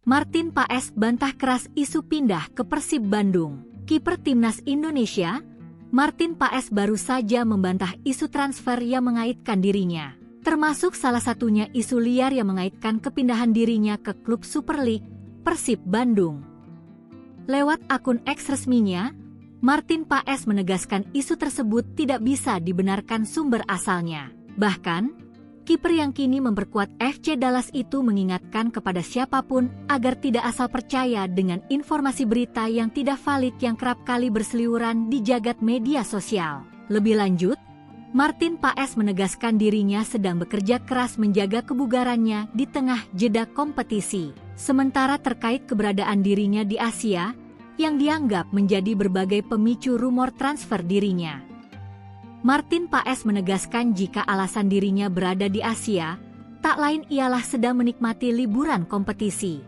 Martin Paes bantah keras isu pindah ke Persib Bandung. Kiper Timnas Indonesia, Martin Paes baru saja membantah isu transfer yang mengaitkan dirinya. Termasuk salah satunya isu liar yang mengaitkan kepindahan dirinya ke klub Super League, Persib Bandung. Lewat akun X resminya, Martin Paes menegaskan isu tersebut tidak bisa dibenarkan sumber asalnya. Bahkan, kiper yang kini memperkuat FC Dallas itu mengingatkan kepada siapapun agar tidak asal percaya dengan informasi berita yang tidak valid yang kerap kali berseliweran di jagat media sosial. Lebih lanjut, Martin Paes menegaskan dirinya sedang bekerja keras menjaga kebugarannya di tengah jeda kompetisi. Sementara terkait keberadaan dirinya di Asia, yang dianggap menjadi berbagai pemicu rumor transfer dirinya. Martin Paes menegaskan jika alasan dirinya berada di Asia, tak lain ialah sedang menikmati liburan kompetisi.